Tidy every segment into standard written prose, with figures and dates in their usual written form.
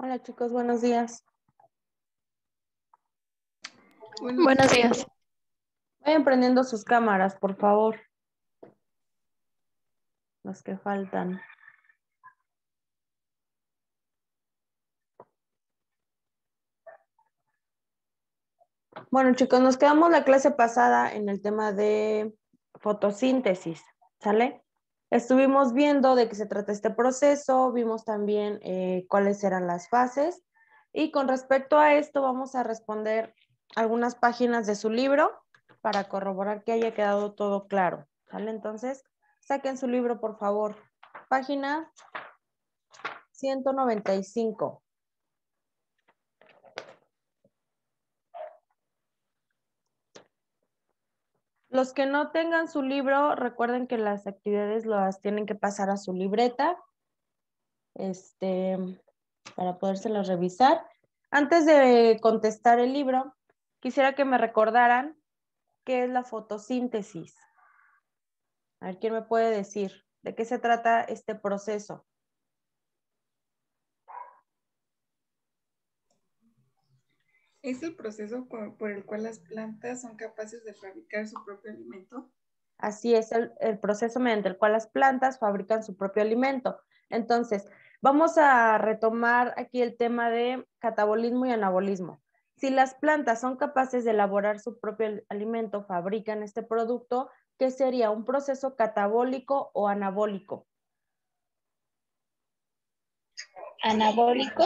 Hola chicos, buenos días. Buenos días. Vayan prendiendo sus cámaras, por favor. Los que faltan. Bueno chicos, nos quedamos la clase pasada en el tema de fotosíntesis, ¿sale? Estuvimos viendo de qué se trata este proceso, vimos también cuáles eran las fases y con respecto a esto vamos a responder algunas páginas de su libro para corroborar que haya quedado todo claro, ¿sale? Entonces, saquen su libro, por favor. Página 195. Los que no tengan su libro, recuerden que las actividades las tienen que pasar a su libreta, para podérselas revisar. Antes de contestar el libro, quisiera que me recordaran qué es la fotosíntesis. A ver, ¿quién me puede decir de qué se trata este proceso? ¿Es el proceso por el cual las plantas son capaces de fabricar su propio alimento? Así es el proceso mediante el cual las plantas fabrican su propio alimento. Entonces, vamos a retomar aquí el tema de catabolismo y anabolismo. Si las plantas son capaces de elaborar su propio alimento, fabrican este producto, ¿qué sería? ¿Un proceso catabólico o anabólico? Anabólico.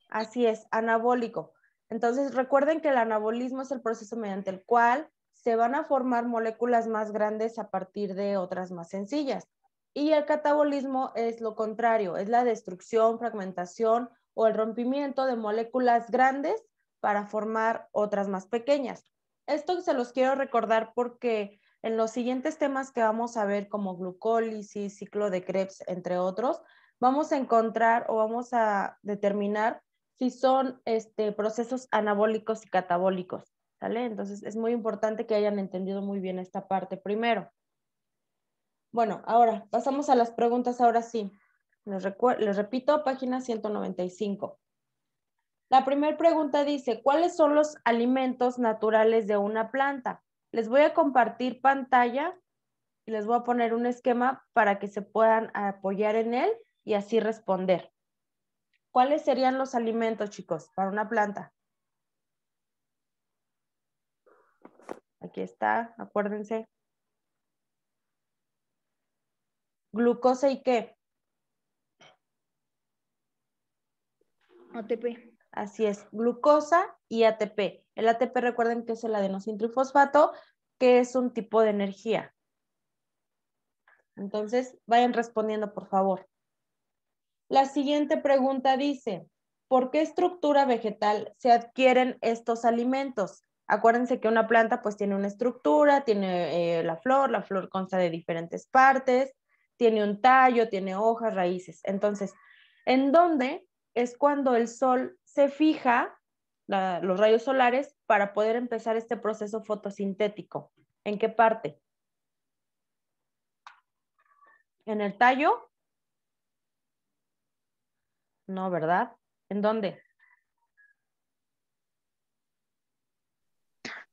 Así es, anabólico. Entonces, recuerden que el anabolismo es el proceso mediante el cual se van a formar moléculas más grandes a partir de otras más sencillas. Y el catabolismo es lo contrario, es la destrucción, fragmentación o el rompimiento de moléculas grandes para formar otras más pequeñas. Esto se los quiero recordar porque en los siguientes temas que vamos a ver, como glucólisis, ciclo de Krebs, entre otros, vamos a encontrar o vamos a determinar si son procesos anabólicos y catabólicos, ¿sale? Entonces es muy importante que hayan entendido muy bien esta parte primero. Bueno, ahora pasamos a las preguntas, ahora sí. Les repito, página 195. La primera pregunta dice, ¿cuáles son los alimentos naturales de una planta? Les voy a compartir pantalla y les voy a poner un esquema para que se puedan apoyar en él y así responder. ¿Cuáles serían los alimentos, chicos, para una planta? Aquí está, acuérdense. ¿Glucosa y qué? ATP. Así es, glucosa y ATP. El ATP, recuerden que es el adenosintrifosfato, que es un tipo de energía. Entonces, vayan respondiendo, por favor. La siguiente pregunta dice, ¿por qué estructura vegetal se adquieren estos alimentos? Acuérdense que una planta pues tiene una estructura, tiene la flor consta de diferentes partes, tiene un tallo, tiene hojas, raíces. Entonces, ¿en dónde es cuando el sol se fija, los rayos solares, para poder empezar este proceso fotosintético? ¿En qué parte? ¿En el tallo? No, ¿verdad? ¿En dónde?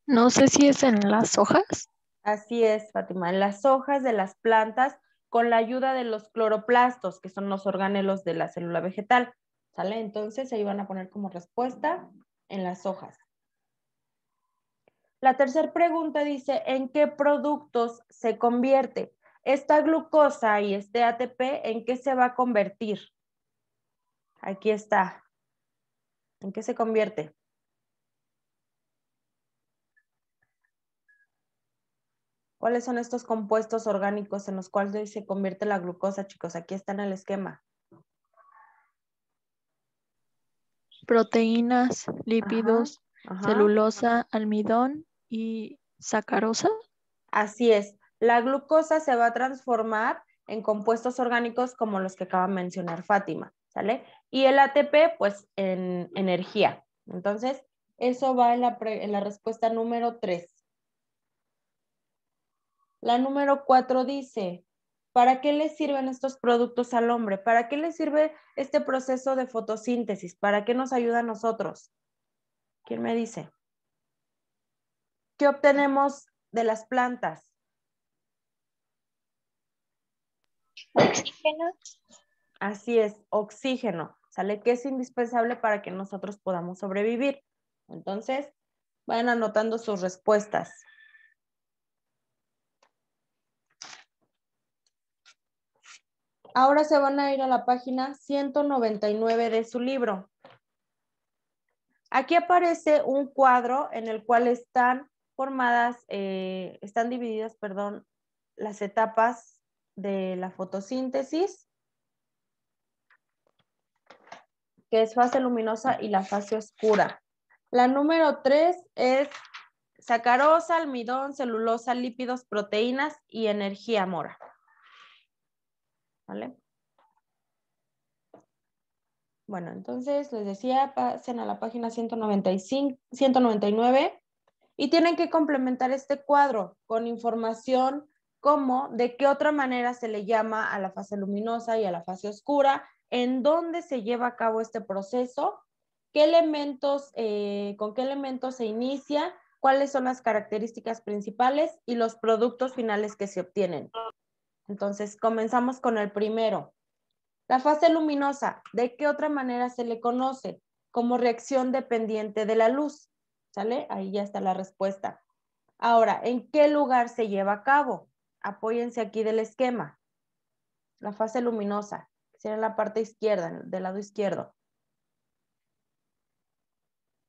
No sé si es en las hojas. Así es, Fátima, en las hojas de las plantas con la ayuda de los cloroplastos, que son los organelos de la célula vegetal. ¿Sale? Entonces ahí van a poner como respuesta en las hojas. La tercera pregunta dice, ¿en qué productos se convierte? Esta glucosa y este ATP, ¿en qué se va a convertir? Aquí está. ¿En qué se convierte? ¿Cuáles son estos compuestos orgánicos en los cuales se convierte la glucosa, chicos? Aquí está en el esquema. Proteínas, lípidos, Ajá. celulosa, almidón y sacarosa. Así es. La glucosa se va a transformar en compuestos orgánicos como los que acaba de mencionar Fátima, ¿sale? Y el ATP, pues, en energía. Entonces, eso va en la respuesta número 3. La número 4 dice, ¿Para qué le sirven estos productos al hombre? ¿Para qué le sirve este proceso de fotosíntesis? ¿Para qué nos ayuda a nosotros? ¿Quién me dice? ¿Qué obtenemos de las plantas? Oxígeno. Así es, oxígeno, ¿sale? Que es indispensable para que nosotros podamos sobrevivir. Entonces, vayan anotando sus respuestas. Ahora se van a ir a la página 199 de su libro. Aquí aparece un cuadro en el cual están formadas, están divididas, perdón, las etapas de la fotosíntesis, que es fase luminosa y la fase oscura. La número 3 es sacarosa, almidón, celulosa, lípidos, proteínas y energía mora. ¿Vale? Bueno, entonces les decía, pasen a la página 199 y tienen que complementar este cuadro con información como de qué otra manera se le llama a la fase luminosa y a la fase oscura, en dónde se lleva a cabo este proceso, qué elementos, con qué elementos se inicia, cuáles son las características principales y los productos finales que se obtienen. Entonces, comenzamos con el primero. La fase luminosa, ¿de qué otra manera se le conoce? Como reacción dependiente de la luz. ¿Sale? Ahí ya está la respuesta. Ahora, ¿en qué lugar se lleva a cabo? Apóyense aquí del esquema. La fase luminosa, será en la parte izquierda, del lado izquierdo.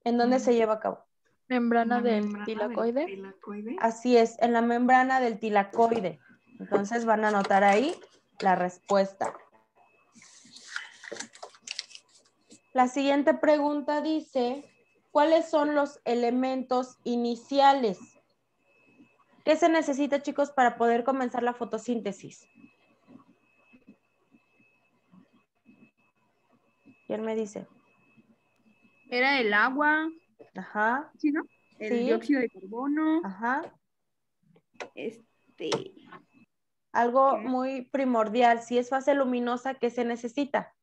¿En dónde se lleva a cabo? Membrana del tilacoide. Así es, en la membrana del tilacoide. Entonces van a anotar ahí la respuesta. La siguiente pregunta dice, ¿cuáles son los elementos iniciales? ¿Qué se necesita, chicos, para poder comenzar la fotosíntesis? ¿Quién me dice? Era el agua, Ajá. ¿sí, no? El Sí. dióxido de carbono, Ajá. ¿qué Algo más? muy primordial. Si es fase luminosa, ¿qué se necesita?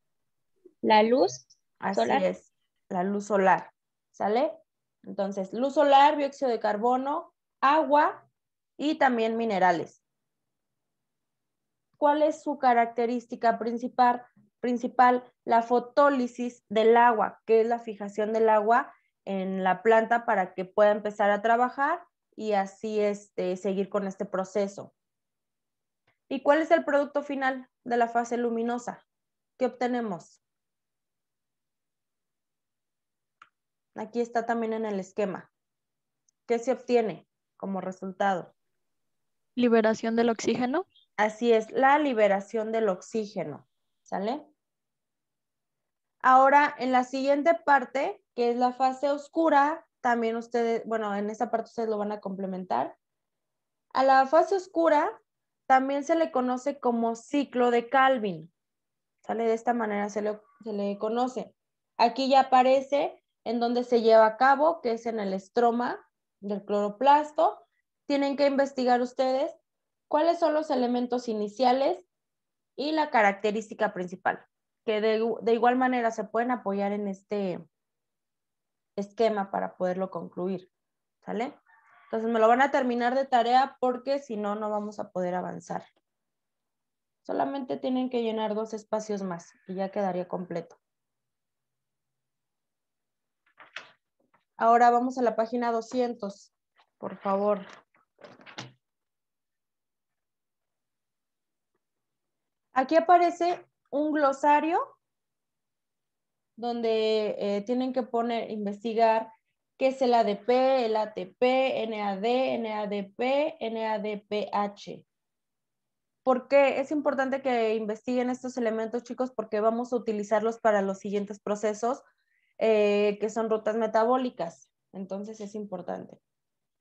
La luz Así solar. es, la luz solar. ¿Sale? Entonces, luz solar, dióxido de carbono, agua y también minerales. ¿Cuál es su característica principal? La fotólisis del agua, que es la fijación del agua en la planta para que pueda empezar a trabajar y así seguir con este proceso. ¿Y cuál es el producto final de la fase luminosa? ¿Qué obtenemos? Aquí está también en el esquema. ¿Qué se obtiene como resultado? Liberación del oxígeno. Así es, la liberación del oxígeno. ¿Sale? Ahora, en la siguiente parte, que es la fase oscura, también ustedes, bueno, en esta parte ustedes lo van a complementar. A la fase oscura también se le conoce como ciclo de Calvin. ¿Sale? De esta manera se le conoce. Aquí ya aparece en donde se lleva a cabo, que es en el estroma del cloroplasto. Tienen que investigar ustedes cuáles son los elementos iniciales y la característica principal, que de igual manera se pueden apoyar en este esquema para poderlo concluir, ¿sale? Entonces me lo van a terminar de tarea porque si no, no vamos a poder avanzar. Solamente tienen que llenar 2 espacios más y ya quedaría completo. Ahora vamos a la página 200, por favor. Aquí aparece un glosario donde tienen que investigar qué es el ADP, el ATP, NAD, NADP, NADPH. ¿Por qué? Es importante que investiguen estos elementos, chicos, porque vamos a utilizarlos para los siguientes procesos, que son rutas metabólicas. Entonces es importante.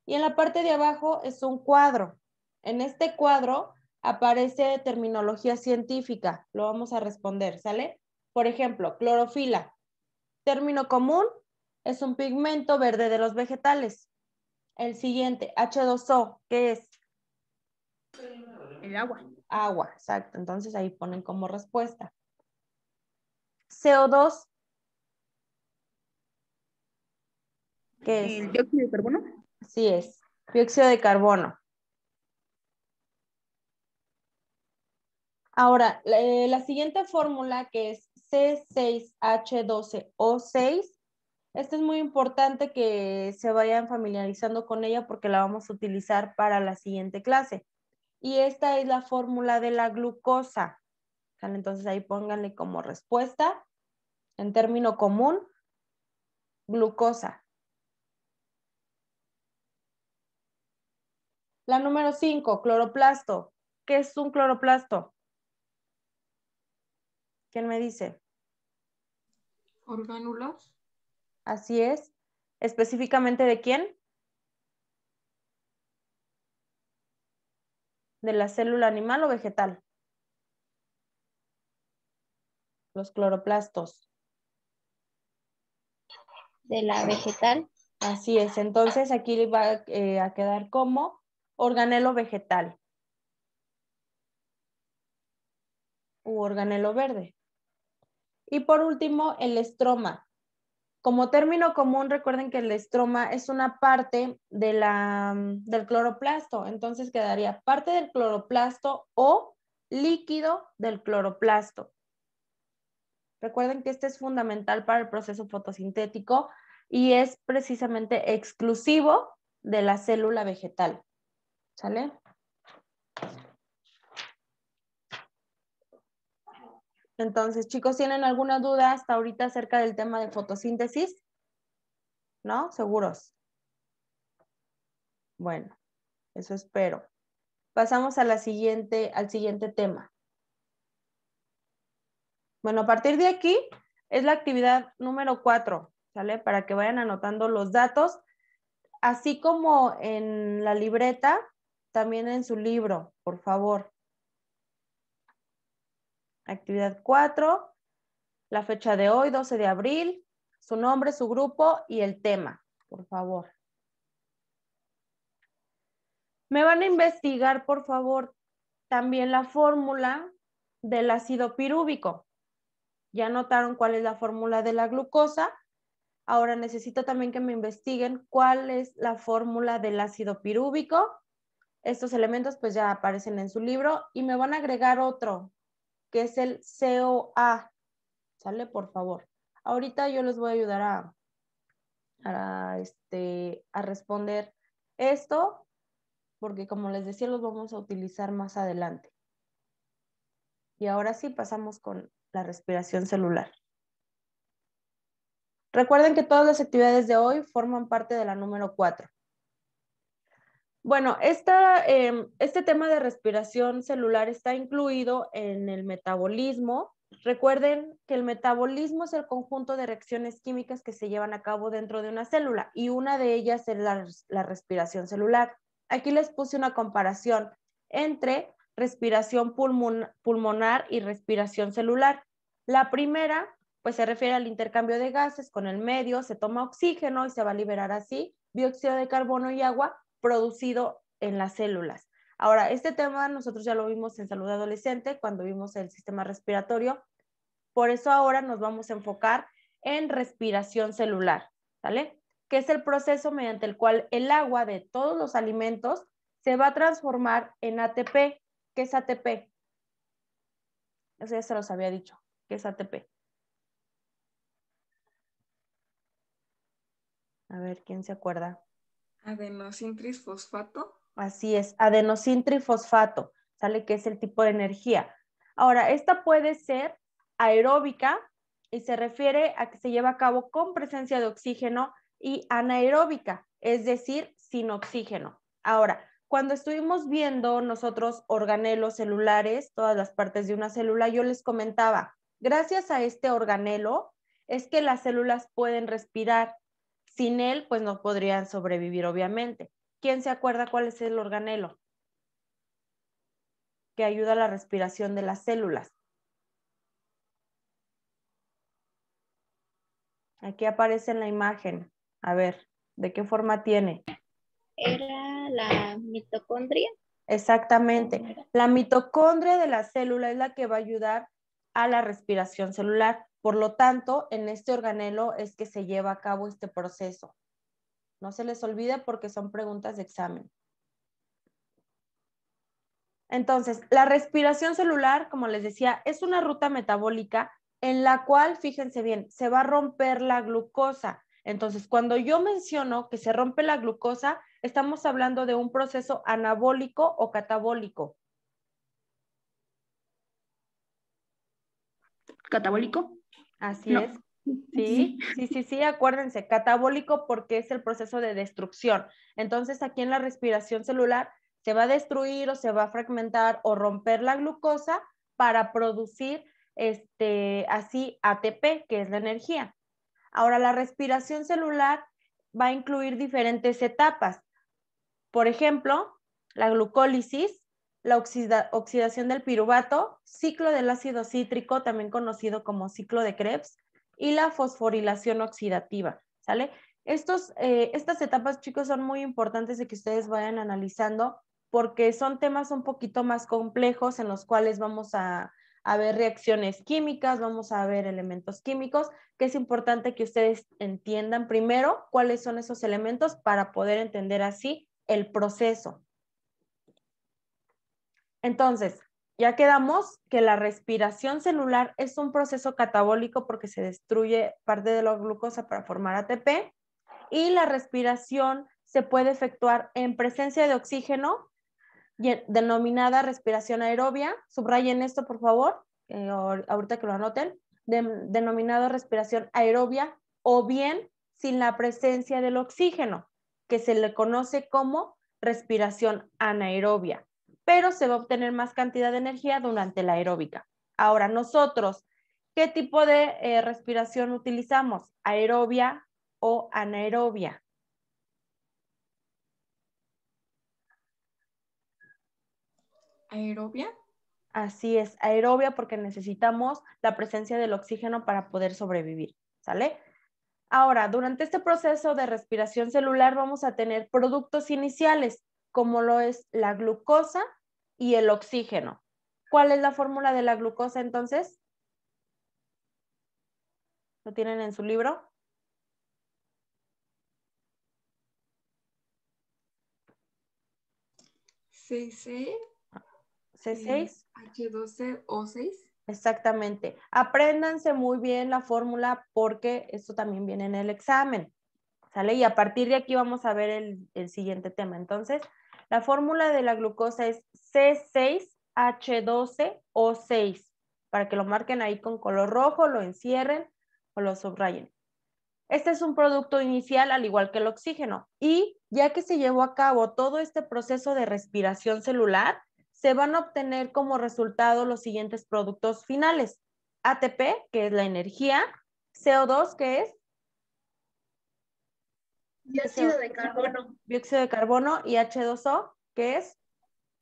Y en la parte de abajo es un cuadro. En este cuadro aparece terminología científica. Lo vamos a responder, ¿sale? Por ejemplo, clorofila. Término común, es un pigmento verde de los vegetales. El siguiente, H2O, ¿qué es? El agua. Agua, exacto. Entonces ahí ponen como respuesta. CO2. ¿Qué es? El dióxido de carbono. Así es. Dióxido de carbono. Ahora, la siguiente fórmula que es C6H12O6, esta es muy importante que se vayan familiarizando con ella porque la vamos a utilizar para la siguiente clase. Y esta es la fórmula de la glucosa. ¿Sale? Entonces ahí pónganle como respuesta, en término común, glucosa. La número 5, cloroplasto. ¿Qué es un cloroplasto? ¿Quién me dice? Orgánulos. Así es. ¿Específicamente de quién? ¿De la célula animal o vegetal? Los cloroplastos. De la vegetal. Así es. Entonces aquí va a quedar como organelo vegetal u organelo verde. Y por último, el estroma. Como término común, recuerden que el estroma es una parte de del cloroplasto. Entonces quedaría parte del cloroplasto o líquido del cloroplasto. Recuerden que este es fundamental para el proceso fotosintético y es precisamente exclusivo de la célula vegetal. ¿Sale? Entonces, chicos, ¿tienen alguna duda hasta ahorita acerca del tema de fotosíntesis? ¿No? ¿Seguros? Bueno, eso espero. Pasamos a al siguiente tema. Bueno, a partir de aquí es la actividad número 4, ¿sale? Para que vayan anotando los datos, así como en la libreta, también en su libro, por favor. Actividad 4, la fecha de hoy, 12 de abril, su nombre, su grupo y el tema, por favor. Me van a investigar, por favor, también la fórmula del ácido pirúvico. Ya notaron cuál es la fórmula de la glucosa. Ahora necesito también que me investiguen cuál es la fórmula del ácido pirúvico. Estos elementos pues ya aparecen en su libro y me van a agregar otro, que es el COA. ¿Sale? Por favor. Ahorita yo les voy a ayudar a responder esto, porque como les decía, los vamos a utilizar más adelante. Y ahora sí pasamos con la respiración celular. Recuerden que todas las actividades de hoy forman parte de la número 4. Bueno, este tema de respiración celular está incluido en el metabolismo. Recuerden que el metabolismo es el conjunto de reacciones químicas que se llevan a cabo dentro de una célula y una de ellas es la respiración celular. Aquí les puse una comparación entre respiración pulmonar y respiración celular. La primera, pues se refiere al intercambio de gases con el medio, se toma oxígeno y se va a liberar así dióxido de carbono y agua producido en las células. Ahora, este tema nosotros ya lo vimos en salud adolescente cuando vimos el sistema respiratorio. Por eso ahora nos vamos a enfocar en respiración celular, ¿vale? Que es el proceso mediante el cual el agua de todos los alimentos se va a transformar en ATP. ¿Qué es ATP? Eso ya se los había dicho. ¿Qué es ATP? A ver, ¿quién se acuerda? Adenosintrisfosfato. Así es, adenosintrifosfato, ¿sale? Que es el tipo de energía. Ahora, esta puede ser aeróbica y se refiere a que se lleva a cabo con presencia de oxígeno y anaeróbica, es decir, sin oxígeno. Ahora, cuando estuvimos viendo nosotros organelos celulares, todas las partes de una célula, yo les comentaba, gracias a este organelo es que las células pueden respirar. Sin él, pues no podrían sobrevivir, obviamente. ¿Quién se acuerda cuál es el organelo que ayuda a la respiración de las células? Aquí aparece en la imagen. A ver, ¿de qué forma tiene? Era la mitocondria. Exactamente. La mitocondria de la célula es la que va a ayudar a la respiración celular. Por lo tanto, en este organelo es que se lleva a cabo este proceso. No se les olvide porque son preguntas de examen. Entonces, la respiración celular, como les decía, es una ruta metabólica en la cual, fíjense bien, se va a romper la glucosa. Entonces, cuando yo menciono que se rompe la glucosa, estamos hablando de un proceso anabólico o catabólico. ¿Catabólico? Así No. es. Sí, acuérdense, catabólico porque es el proceso de destrucción. Entonces, aquí en la respiración celular se va a destruir o se va a fragmentar o romper la glucosa para producir así ATP, que es la energía. Ahora, la respiración celular va a incluir diferentes etapas. Por ejemplo, la glucólisis, la oxidación del piruvato, ciclo del ácido cítrico, también conocido como ciclo de Krebs, y la fosforilación oxidativa, ¿sale? Estas etapas, chicos, son muy importantes de que ustedes vayan analizando porque son temas un poquito más complejos en los cuales vamos a ver reacciones químicas, vamos a ver elementos químicos, que es importante que ustedes entiendan primero cuáles son esos elementos para poder entender así el proceso. Entonces, ya quedamos que la respiración celular es un proceso catabólico porque se destruye parte de la glucosa para formar ATP y la respiración se puede efectuar en presencia de oxígeno, denominada respiración aerobia. Subrayen esto, por favor, ahorita que lo anoten. Denominada respiración aerobia o bien sin la presencia del oxígeno, que se le conoce como respiración anaerobia, pero se va a obtener más cantidad de energía durante la aeróbica. Ahora, nosotros, ¿qué tipo de respiración utilizamos? ¿Aerobia o anaerobia? ¿Aerobia? Así es, aerobia porque necesitamos la presencia del oxígeno para poder sobrevivir, ¿sale? Ahora, durante este proceso de respiración celular vamos a tener productos iniciales, como lo es la glucosa y el oxígeno. ¿Cuál es la fórmula de la glucosa entonces? ¿Lo tienen en su libro? CC, C6. H12O6. Exactamente. Apréndanse muy bien la fórmula porque esto también viene en el examen, ¿sale? Y a partir de aquí vamos a ver el siguiente tema. Entonces, la fórmula de la glucosa es C6H12O6, para que lo marquen ahí con color rojo, lo encierren o lo subrayen. Este es un producto inicial al igual que el oxígeno y ya que se llevó a cabo todo este proceso de respiración celular, se van a obtener como resultado los siguientes productos finales. ATP, que es la energía, CO2, que es Dióxido de carbono. dióxido de carbono y H2O, que es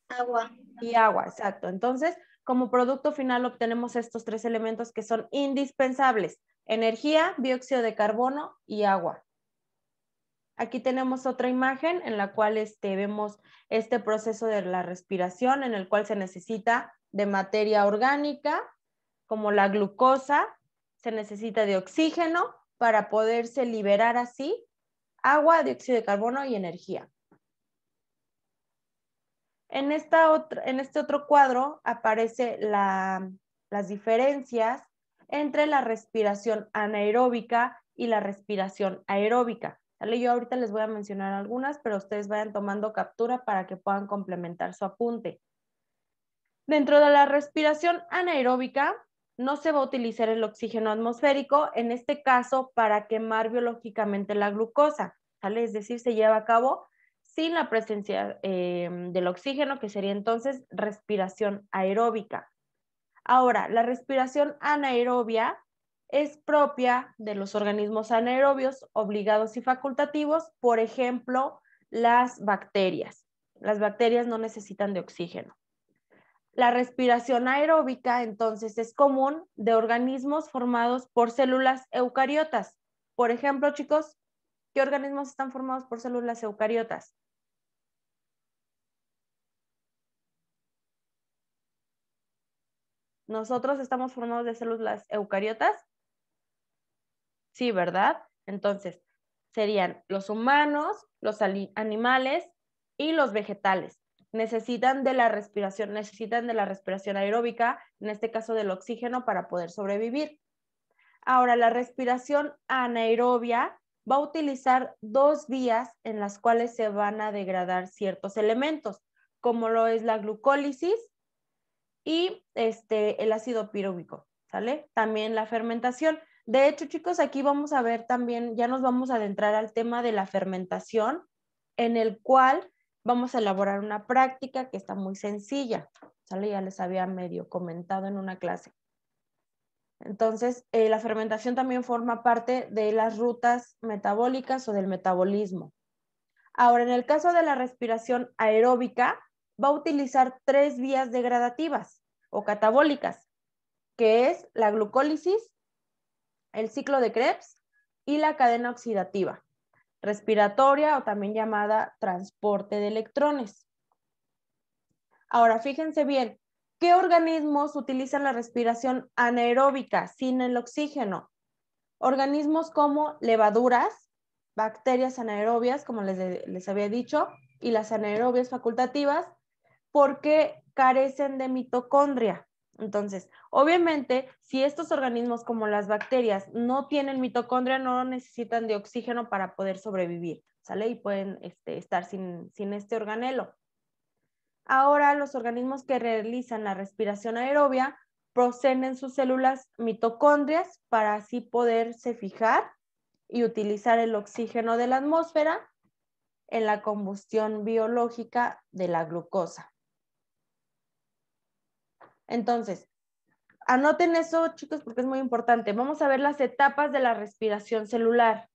Agua. y agua, exacto. Entonces, como producto final obtenemos estos tres elementos que son indispensables: energía, dióxido de carbono y agua. Aquí tenemos otra imagen en la cual vemos este proceso de la respiración en el cual se necesita de materia orgánica, como la glucosa, se necesita de oxígeno para poderse liberar así agua, dióxido de carbono y energía. En este otro cuadro aparece las diferencias entre la respiración anaeróbica y la respiración aeróbica. ¿Sale? Yo ahorita les voy a mencionar algunas, pero ustedes vayan tomando captura para que puedan complementar su apunte. Dentro de la respiración anaeróbica no se va a utilizar el oxígeno atmosférico, en este caso para quemar biológicamente la glucosa, ¿sale? Es decir, se lleva a cabo sin la presencia del oxígeno, que sería entonces respiración aeróbica. Ahora, la respiración anaerobia es propia de los organismos anaerobios obligados y facultativos, por ejemplo, las bacterias. Las bacterias no necesitan de oxígeno. La respiración aeróbica, entonces, es común de organismos formados por células eucariotas. Por ejemplo, chicos, ¿qué organismos están formados por células eucariotas? ¿Nosotros estamos formados de células eucariotas? Sí, ¿verdad? Entonces, serían los humanos, los animales y los vegetales. Necesitan de la respiración aeróbica, en este caso del oxígeno, para poder sobrevivir. Ahora, la respiración anaerobia va a utilizar 2 vías en las cuales se van a degradar ciertos elementos, como lo es la glucólisis y el ácido pirúvico, ¿sale? También la fermentación. De hecho, chicos, aquí vamos a ver también, ya nos vamos a adentrar al tema de la fermentación, en el cual vamos a elaborar una práctica que está muy sencilla, ¿sale? Ya les había medio comentado en una clase. Entonces, la fermentación también forma parte de las rutas metabólicas o del metabolismo. Ahora, en el caso de la respiración aeróbica, va a utilizar 3 vías degradativas o catabólicas, que es la glucólisis, el ciclo de Krebs y la cadena oxidativa, respiratoria o también llamada transporte de electrones. Ahora, fíjense bien, ¿qué organismos utilizan la respiración anaeróbica sin el oxígeno? Organismos como levaduras, bacterias anaerobias, como les había dicho, y las anaerobias facultativas, porque carecen de mitocondria. Entonces, obviamente, si estos organismos como las bacterias no tienen mitocondria, no necesitan de oxígeno para poder sobrevivir, ¿sale? Y pueden estar sin este organelo. Ahora, los organismos que realizan la respiración aerobia poseen en sus células mitocondrias para así poderse fijar y utilizar el oxígeno de la atmósfera en la combustión biológica de la glucosa. Entonces, anoten eso, chicos, porque es muy importante. Vamos a ver las etapas de la respiración celular.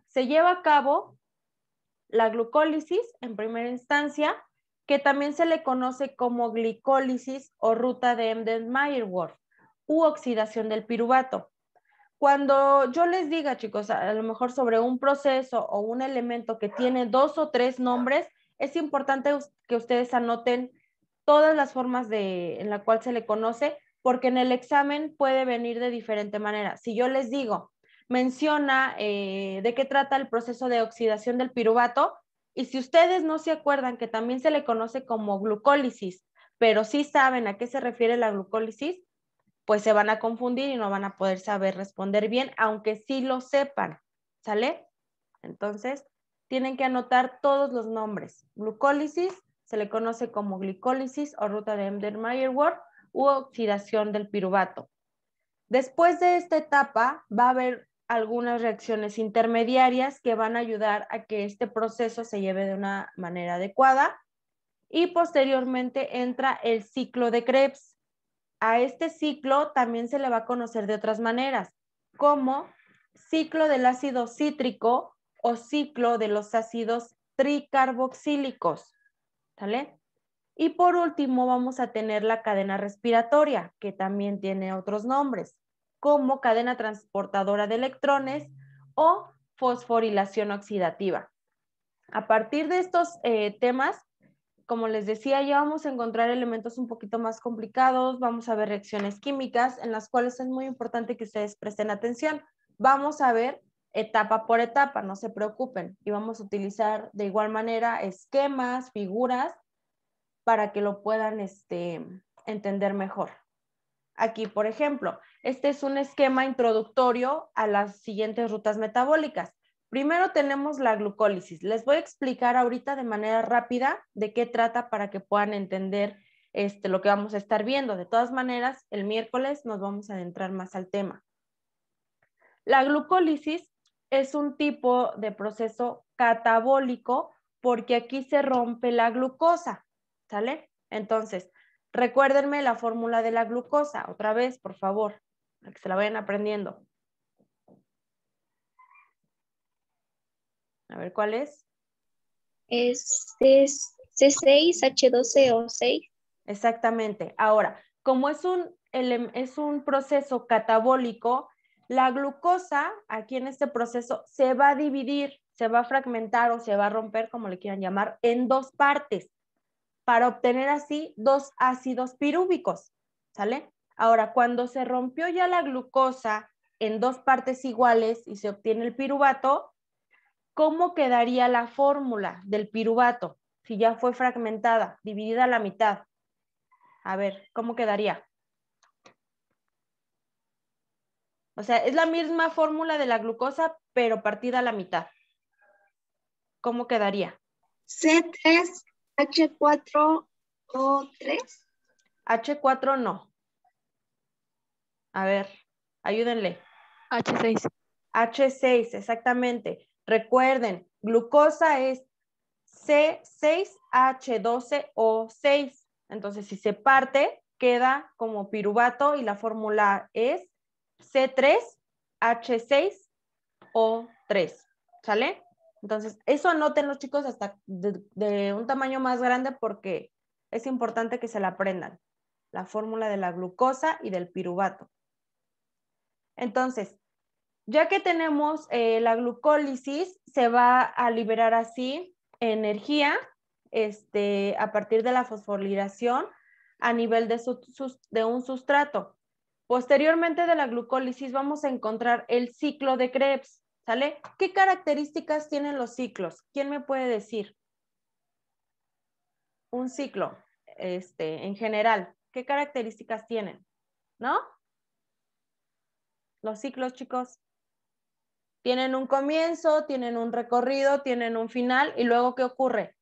Se lleva a cabo la glucólisis en primera instancia, que también se le conoce como glicólisis o ruta de Embden-Meyerhof u oxidación del piruvato. Cuando yo les diga, chicos, a lo mejor sobre un proceso o un elemento que tiene 2 o 3 nombres, es importante que ustedes anoten todas las formas en la cual se le conoce, porque en el examen puede venir de diferente manera. Si yo les digo, menciona de qué trata el proceso de oxidación del piruvato, y si ustedes no se acuerdan que también se le conoce como glucólisis, pero sí saben a qué se refiere la glucólisis, pues se van a confundir y no van a poder saber responder bien, aunque sí lo sepan, ¿sale? Entonces, tienen que anotar todos los nombres. Glucólisis se le conoce como glicólisis o ruta de Embden-Meyerhof u oxidación del piruvato. Después de esta etapa va a haber algunas reacciones intermediarias que van a ayudar a que este proceso se lleve de una manera adecuada y posteriormente entra el ciclo de Krebs. A este ciclo también se le va a conocer de otras maneras, como ciclo del ácido cítrico o ciclo de los ácidos tricarboxílicos, ¿sale? Y por último vamos a tener la cadena respiratoria, que también tiene otros nombres, como cadena transportadora de electrones o fosforilación oxidativa. A partir de estos temas, como les decía, ya vamos a encontrar elementos un poquito más complicados, vamos a ver reacciones químicas en las cuales es muy importante que ustedes presten atención. Vamos a ver etapa por etapa, no se preocupen, y vamos a utilizar de igual manera esquemas, figuras, para que lo puedan entender mejor. Aquí, por ejemplo, este es un esquema introductorio a las siguientes rutas metabólicas. Primero tenemos la glucólisis. Les voy a explicar ahorita de manera rápida de qué trata para que puedan entender lo que vamos a estar viendo. De todas maneras, el miércoles nos vamos a adentrar más al tema. La glucólisis es un tipo de proceso catabólico porque aquí se rompe la glucosa, ¿sale? Entonces, recuérdenme la fórmula de la glucosa, otra vez, por favor, para que se la vayan aprendiendo. A ver, ¿cuál es? Es C6H12O6. Exactamente. Ahora, como es un proceso catabólico, la glucosa aquí en este proceso se va a dividir, se va a fragmentar o se va a romper, como le quieran llamar, en 2 partes para obtener así 2 ácidos pirúvicos, ¿sale? Ahora, cuando se rompió ya la glucosa en dos partes iguales y se obtiene el piruvato, ¿cómo quedaría la fórmula del piruvato? Si ya fue fragmentada, dividida a la mitad. A ver, ¿cómo quedaría? O sea, es la misma fórmula de la glucosa, pero partida a la mitad. ¿Cómo quedaría? C3H4O3. H4 no. A ver, ayúdenle. H6. H6, exactamente. Recuerden, glucosa es C6H12O6. Entonces, si se parte, queda como piruvato y la fórmula es C3H6O3. ¿Sale? Entonces, eso anótenlo, chicos, hasta de un tamaño más grande porque es importante que se la aprendan. La fórmula de la glucosa y del piruvato. Entonces, ya que tenemos la glucólisis, se va a liberar así energía a partir de la fosforilación a nivel de un sustrato. Posteriormente de la glucólisis vamos a encontrar el ciclo de Krebs, ¿sale? ¿Qué características tienen los ciclos? ¿Quién me puede decir? Un ciclo, en general, ¿qué características tienen? ¿No? Los ciclos, chicos. Tienen un comienzo, tienen un recorrido, tienen un final y luego ¿qué ocurre?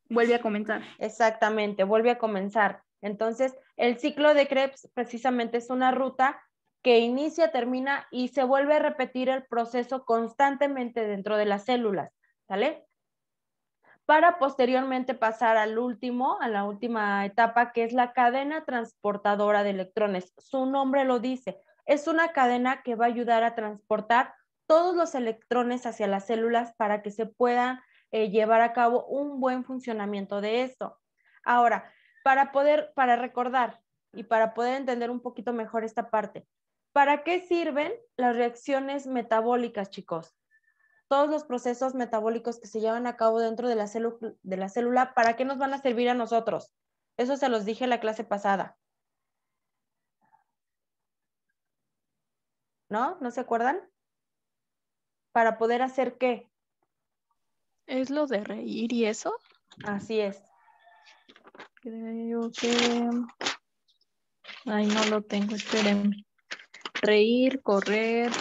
Vuelve a comenzar. Exactamente, vuelve a comenzar. Entonces, el ciclo de Krebs precisamente es una ruta que inicia, termina y se vuelve a repetir el proceso constantemente dentro de las células, ¿sale? Para posteriormente pasar a la última etapa, que es la cadena transportadora de electrones. Su nombre lo dice, es una cadena que va a ayudar a transportar todos los electrones hacia las células para que se puedan llevar a cabo un buen funcionamiento de esto. Ahora, para recordar y para poder entender un poquito mejor esta parte, ¿para qué sirven las reacciones metabólicas, chicos? Todos los procesos metabólicos que se llevan a cabo dentro de la célula, ¿para qué nos van a servir a nosotros? Eso se los dije en la clase pasada. ¿No? ¿No se acuerdan? ¿Para poder hacer qué? ¿Es lo de reír y eso? Así es. Creo que... Ay, no lo tengo, espérenme. Reír, correr,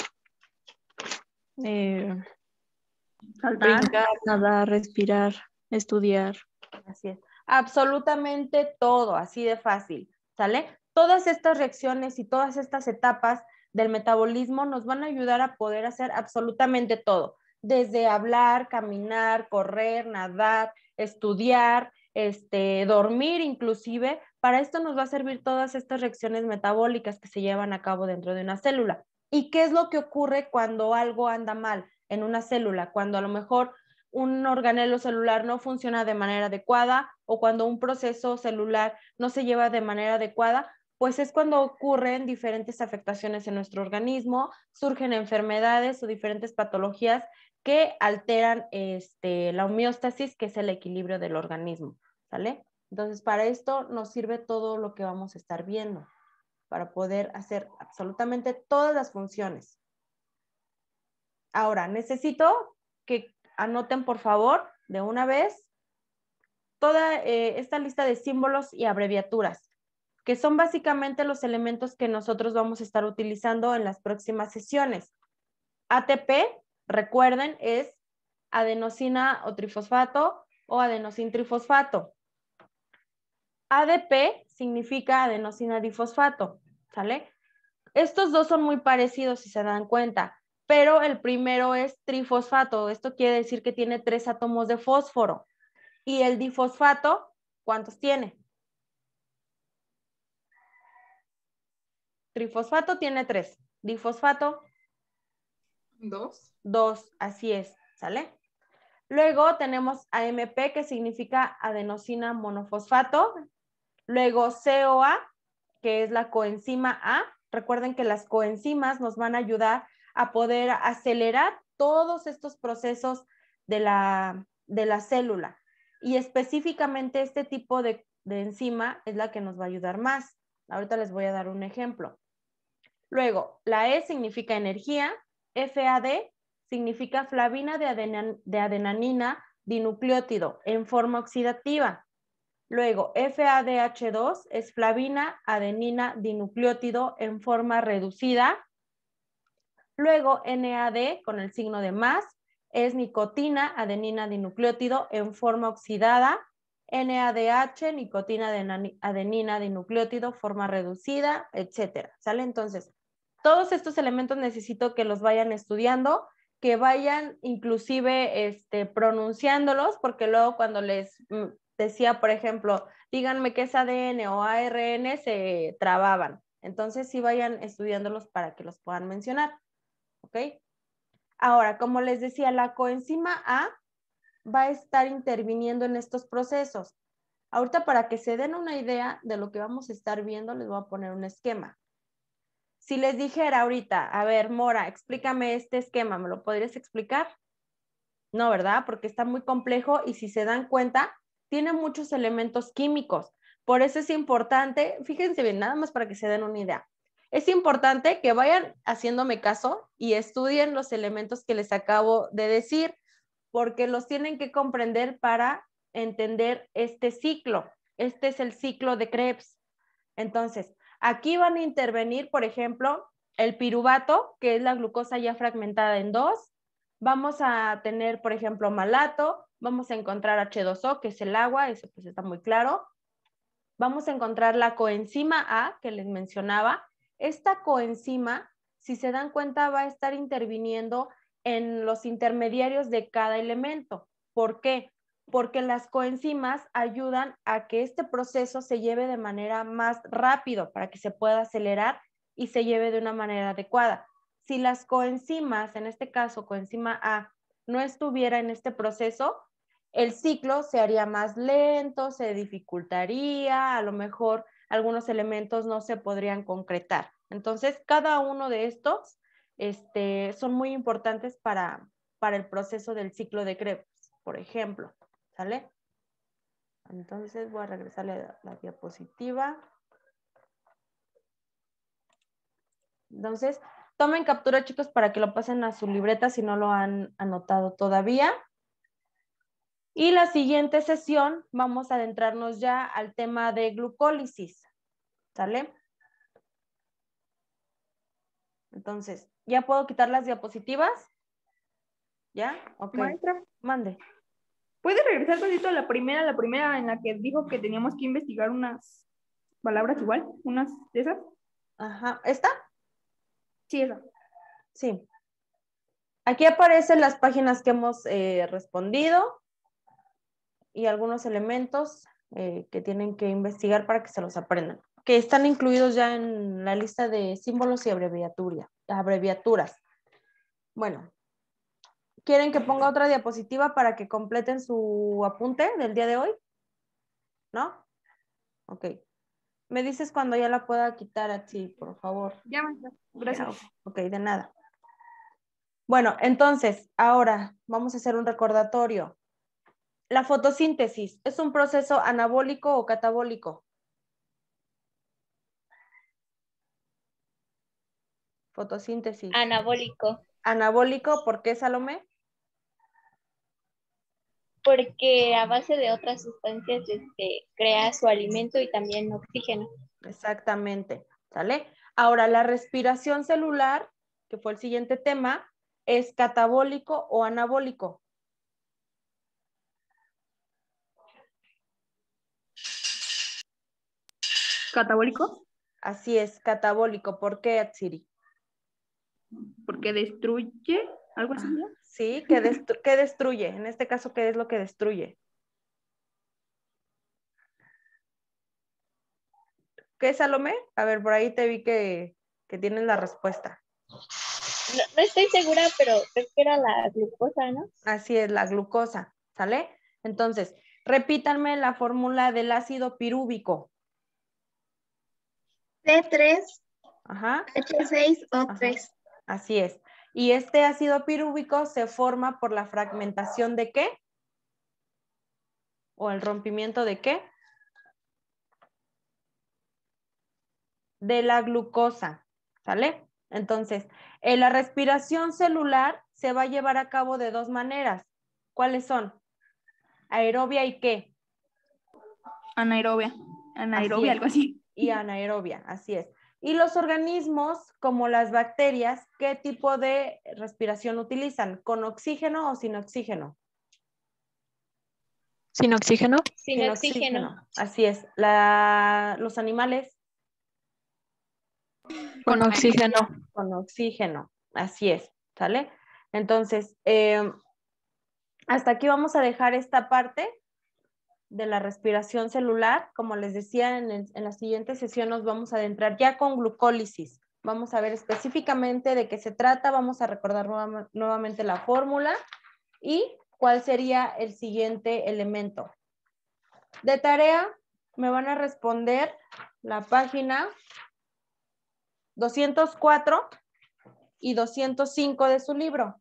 Saltar. brincar, nadar, respirar, estudiar. Así es. Absolutamente todo, así de fácil, ¿sale? Todas estas reacciones y todas estas etapas del metabolismo nos van a ayudar a poder hacer absolutamente todo, desde hablar, caminar, correr, nadar, estudiar, dormir inclusive. Para esto nos va a servir todas estas reacciones metabólicas que se llevan a cabo dentro de una célula. ¿Y qué es lo que ocurre cuando algo anda mal en una célula? Cuando a lo mejor un organelo celular no funciona de manera adecuada o cuando un proceso celular no se lleva de manera adecuada, pues es cuando ocurren diferentes afectaciones en nuestro organismo, surgen enfermedades o diferentes patologías que alteran la homeostasis, que es el equilibrio del organismo, ¿sale? Entonces, para esto nos sirve todo lo que vamos a estar viendo, para poder hacer absolutamente todas las funciones. Ahora, necesito que anoten, por favor, de una vez, toda esta lista de símbolos y abreviaturas, que son básicamente los elementos que nosotros vamos a estar utilizando en las próximas sesiones. ATP, recuerden, es adenosina o trifosfato o adenosintrifosfato. ADP significa adenosina difosfato, ¿sale? Estos dos son muy parecidos si se dan cuenta, pero el primero es trifosfato. Esto quiere decir que tiene 3 átomos de fósforo. Y el difosfato, ¿cuántos tiene? Trifosfato tiene 3. Difosfato, 2. 2. Así es, ¿sale? Luego tenemos AMP, que significa adenosina monofosfato. Luego CoA, que es la coenzima A. Recuerden que las coenzimas nos van a ayudar a poder acelerar todos estos procesos de la célula. Y específicamente este tipo de enzima es la que nos va a ayudar más. Ahorita les voy a dar un ejemplo. Luego, la E significa energía, FAD significa flavina de adenanina dinucleótido en forma oxidativa. Luego, FADH2 es flavina adenina dinucleótido en forma reducida. Luego, NAD con el signo de más es nicotina adenina dinucleótido en forma oxidada. NADH, nicotina adenina dinucleótido, forma reducida, etcétera. ¿Sale? Entonces, todos estos elementos necesito que los vayan estudiando, que vayan inclusive pronunciándolos, porque luego cuando les decía, por ejemplo, díganme qué es ADN o ARN, se trababan. Entonces, sí vayan estudiándolos para que los puedan mencionar. ¿Ok? Ahora, como les decía, la coenzima A va a estar interviniendo en estos procesos. Ahorita, para que se den una idea de lo que vamos a estar viendo, les voy a poner un esquema. Si les dijera ahorita, a ver, Mora, explícame este esquema, ¿me lo podrías explicar? No, ¿verdad? Porque está muy complejo y si se dan cuenta, tiene muchos elementos químicos. Por eso es importante, fíjense bien, nada más para que se den una idea. Es importante que vayan haciéndome caso y estudien los elementos que les acabo de decir, porque los tienen que comprender para entender este ciclo. Este es el ciclo de Krebs. Entonces, aquí van a intervenir, por ejemplo, el piruvato, que es la glucosa ya fragmentada en dos. Vamos a tener, por ejemplo, malato. Vamos a encontrar H2O, que es el agua, eso pues está muy claro. Vamos a encontrar la coenzima A, que les mencionaba. Esta coenzima, si se dan cuenta, va a estar interviniendo en los intermediarios de cada elemento. ¿Por qué? Porque las coenzimas ayudan a que este proceso se lleve de manera más rápido para que se pueda acelerar y se lleve de una manera adecuada. Si las coenzimas, en este caso coenzima A, no estuviera en este proceso, el ciclo se haría más lento, se dificultaría, a lo mejor algunos elementos no se podrían concretar. Entonces, cada uno de estos son muy importantes para el proceso del ciclo de Krebs, por ejemplo. ¿Sale? Entonces voy a regresarle a la diapositiva. Entonces, tomen captura, chicos, para que lo pasen a su libreta si no lo han anotado todavía. Y la siguiente sesión vamos a adentrarnos ya al tema de glucólisis. ¿Sale? Entonces, ¿ya puedo quitar las diapositivas? ¿Ya? Ok. Maestra, Mande. ¿puede regresar tantito a la primera en la que dijo que teníamos que investigar unas palabras igual? ¿Unas de esas? Ajá. ¿Esta? Sí, esa. Sí. Aquí aparecen las páginas que hemos respondido y algunos elementos que tienen que investigar para que se los aprendan, que están incluidos ya en la lista de símbolos y abreviaturas. Bueno, ¿quieren que ponga otra diapositiva para que completen su apunte del día de hoy? ¿No? Ok. Me dices cuando ya la pueda quitar así, por favor. Ya, maestra. Gracias. Ya, ok, de nada. Bueno, entonces, ahora vamos a hacer un recordatorio. La fotosíntesis, ¿es un proceso anabólico o catabólico? Fotosíntesis. Anabólico, Anabólico, ¿por qué, Salomé? porque a base de otras sustancias crea su alimento y también oxígeno. Exactamente, ¿sale? Ahora, la respiración celular, que fue el siguiente tema, ¿es catabólico o anabólico? ¿Catabólico? Así es, catabólico. ¿Por qué, Atsiri? Porque destruye, algo así, ¿no? Sí, ¿qué destruye? En este caso, ¿qué es lo que destruye? ¿Qué, Salomé? A ver, por ahí te vi que tienes la respuesta. No estoy segura, pero creo que era la glucosa, ¿no? Así es, la glucosa, ¿sale? Entonces, repítanme la fórmula del ácido pirúvico. C3, Ajá. H6O3. Ajá. Así es. Y este ácido pirúvico se forma por la fragmentación de ¿qué? ¿O el rompimiento de qué? de la glucosa, ¿sale? Entonces, la respiración celular se va a llevar a cabo de dos maneras. ¿Cuáles son? Aerobia y ¿qué? Anaerobia. Anaerobia, algo así. Y anaerobia, así es. Y los organismos, como las bacterias, ¿qué tipo de respiración utilizan? ¿Con oxígeno o sin oxígeno? ¿Sin oxígeno? Sin oxígeno. Así es. Los animales Con oxígeno. con oxígeno, así es, ¿sale? Entonces, hasta aquí vamos a dejar esta parte de la respiración celular. Como les decía, en la siguiente sesión nos vamos a adentrar ya con glucólisis. Vamos a ver específicamente de qué se trata, vamos a recordar nuevamente la fórmula y cuál sería el siguiente elemento. De tarea, me van a responder la página 204 y 205 de su libro.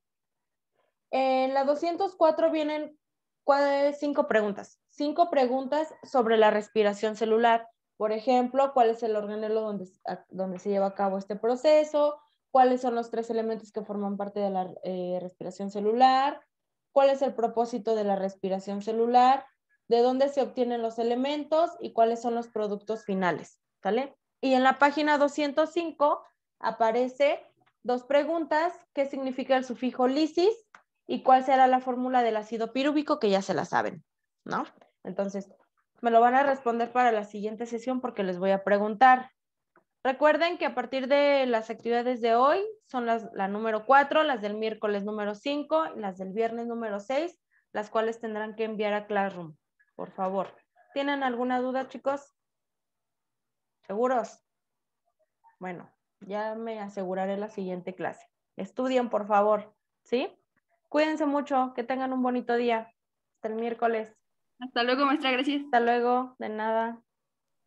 En la 204 vienen 5 preguntas. 5 preguntas sobre la respiración celular. Por ejemplo, ¿cuál es el organelo donde se lleva a cabo este proceso? ¿Cuáles son los 3 elementos que forman parte de la respiración celular? ¿Cuál es el propósito de la respiración celular? ¿De dónde se obtienen los elementos? ¿Y cuáles son los productos finales? ¿Sale? Y en la página 205 aparece 2 preguntas. ¿Qué significa el sufijo lisis? ¿Y cuál será la fórmula del ácido pirúvico? Que ya se la saben, ¿no? Entonces, me lo van a responder para la siguiente sesión porque les voy a preguntar. Recuerden que a partir de las actividades de hoy son la número 4, las del miércoles número 5, las del viernes número 6, las cuales tendrán que enviar a Classroom, por favor. ¿Tienen alguna duda, chicos? ¿Seguros? Bueno, ya me aseguraré la siguiente clase. Estudien, por favor, ¿sí? Cuídense mucho, que tengan un bonito día. Hasta el miércoles. Hasta luego, maestra, gracias. Hasta luego, de nada.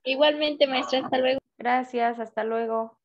Igualmente, maestra, hasta luego. Gracias, hasta luego.